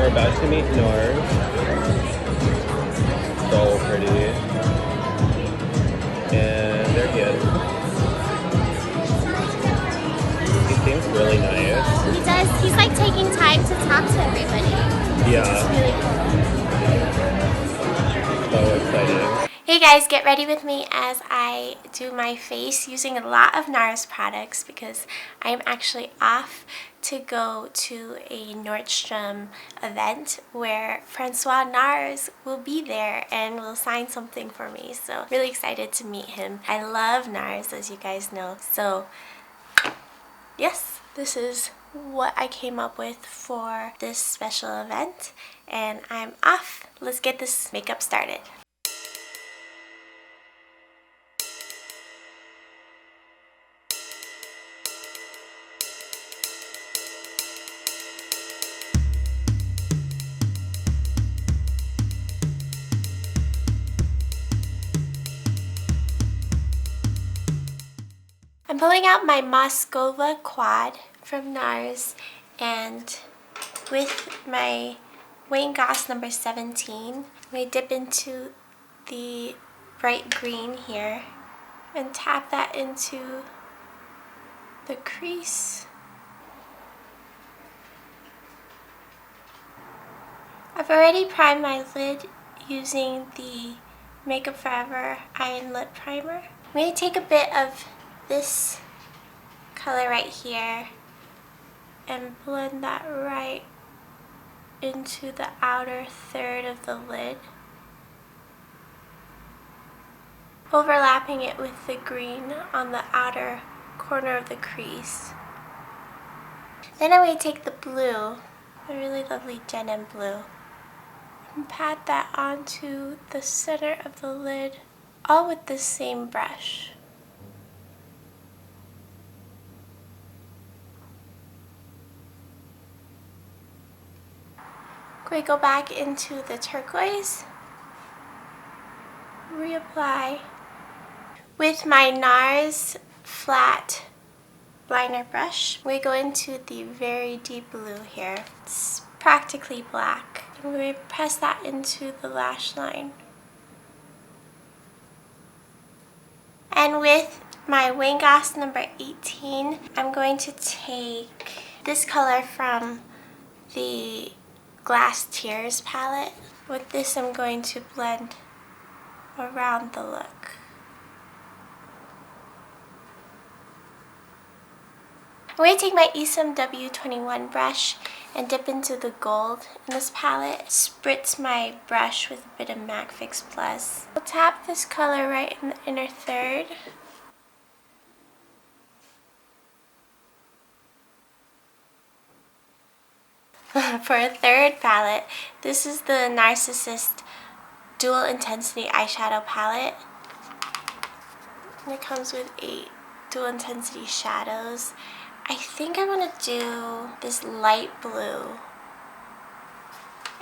we're about to meet Nars. So pretty. And there he is. He seems really nice. He does. He's like taking time to talk to everybody. Yeah. It's really cool. So exciting. Hey guys, get ready with me as I do my face using a lot of Nars products because I'm actually off to go to a Nordstrom event where François Nars will be there and will sign something for me. So really excited to meet him. I love Nars, as you guys know. So yes, this is what I came up with for this special event and I'm off. Let's get this makeup started. I'm pulling out my Moscova quad from Nars and with my Wayne Goss number 17, I'm going to dip into the bright green here and tap that into the crease. I've already primed my lid using the Makeup Forever Iron Lip Primer. I'm going to take a bit of this color right here and blend that right into the outer third of the lid, overlapping it with the green on the outer corner of the crease. Then I'm going to take the blue, a really lovely denim blue, and pat that onto the center of the lid, all with the same brush. We go back into the turquoise, reapply. With my Nars flat liner brush, we go into the very deep blue here. It's practically black. And we press that into the lash line. And with my Wayne Goss number 18, I'm going to take this color from the Glass Tears palette. With this I'm going to blend around the look. I'm going to take my Isom W21 brush and dip into the gold in this palette. Spritz my brush with a bit of MAC Fix Plus. I'll tap this color right in the inner third. For a third palette, this is the Narcissist Dual Intensity Eyeshadow Palette. And it comes with 8 dual intensity shadows. I think I'm going to do this light blue.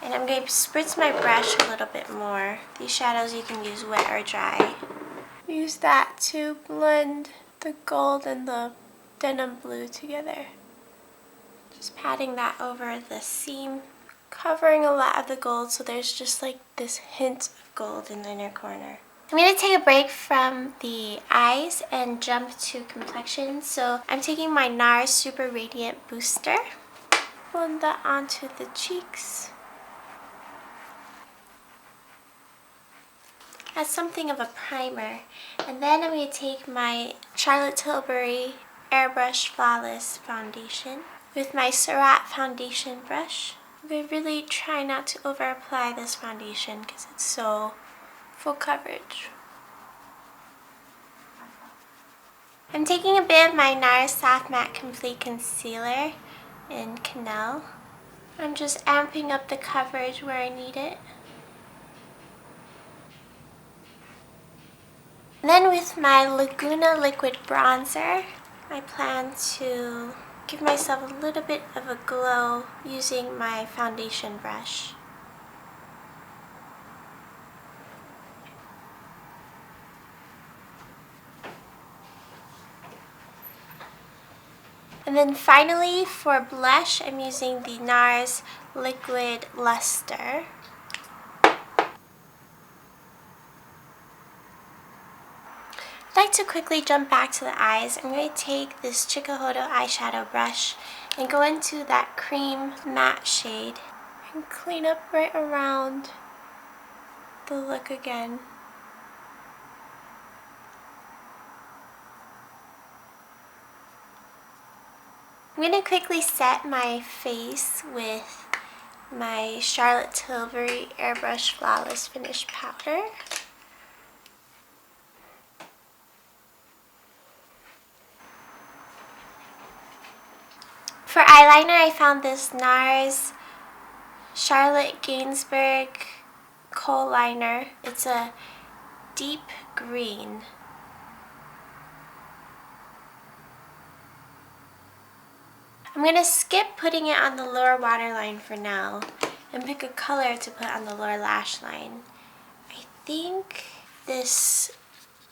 And I'm going to spritz my brush a little bit more. These shadows you can use wet or dry. Use that to blend the gold and the denim blue together. Just patting that over the seam, covering a lot of the gold so there's just like this hint of gold in the inner corner. I'm going to take a break from the eyes and jump to complexion. So I'm taking my NARS Super Radiant Booster, blend that onto the cheeks. As something of a primer. And then I'm going to take my Charlotte Tilbury Airbrush Flawless Foundation with my Surratt foundation brush. I'm going to really try not to over apply this foundation because it's so full coverage. I'm taking a bit of my NARS Soft Matte Complete Concealer in Canal. I'm just amping up the coverage where I need it. And then with my Laguna Liquid Bronzer, I plan to give myself a little bit of a glow using my foundation brush. And then finally for blush, I'm using the NARS Liquid Luster. I'd like to quickly jump back to the eyes. I'm going to take this Chikuhodo eyeshadow brush and go into that cream matte shade and clean up right around the look again. I'm going to quickly set my face with my Charlotte Tilbury Airbrush Flawless Finish Powder. For eyeliner, I found this NARS Charlotte Gainsbourg Kohl Liner. It's a deep green. I'm going to skip putting it on the lower waterline for now and pick a color to put on the lower lash line. I think this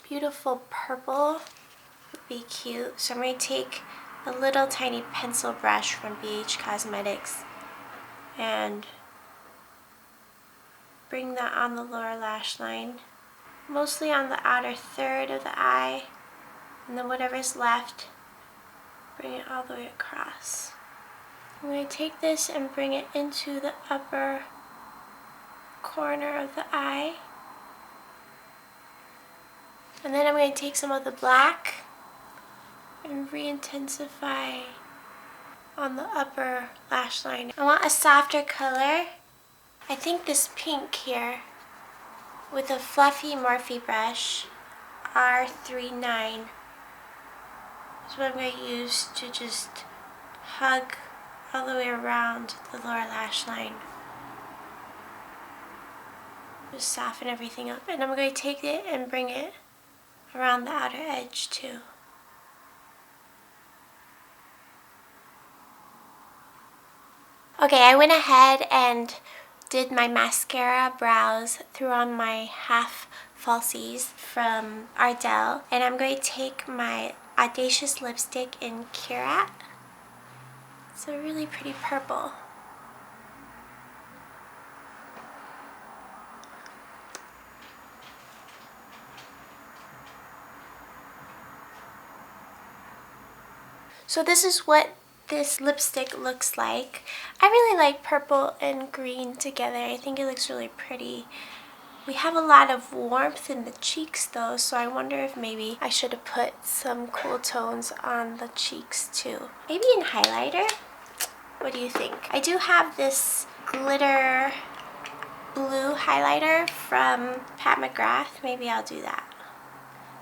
beautiful purple would be cute. So I'm going to take a little tiny pencil brush from BH Cosmetics and bring that on the lower lash line, mostly on the outer third of the eye, and then whatever's left, bring it all the way across. I'm going to take this and bring it into the upper corner of the eye. And then I'm going to take some of the black and re-intensify on the upper lash line. I want a softer color. I think this pink here with a fluffy Morphe brush, R39, is what I'm going to use to just hug all the way around the lower lash line. Just soften everything up. And I'm going to take it and bring it around the outer edge too. Okay, I went ahead and did my mascara brows, threw on my half falsies from Ardell, and I'm going to take my Audacious lipstick in Curat. It's a really pretty purple. So this is what this lipstick looks like. I really like purple and green together. I think it looks really pretty. We have a lot of warmth in the cheeks though, so I wonder if maybe I should have put some cool tones on the cheeks too. Maybe in highlighter? What do you think? I do have this glitter blue highlighter from Pat McGrath. Maybe I'll do that.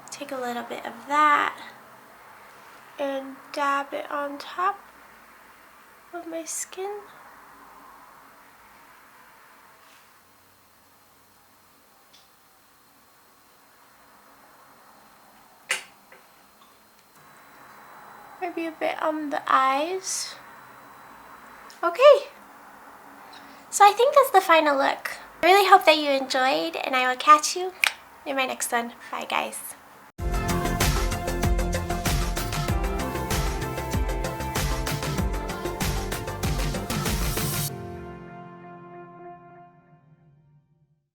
Take a little bit of that and dab it on top of my skin. Maybe a bit on the eyes. Okay, so I think that's the final look. I really hope that you enjoyed, and I will catch you in my next one. Bye guys.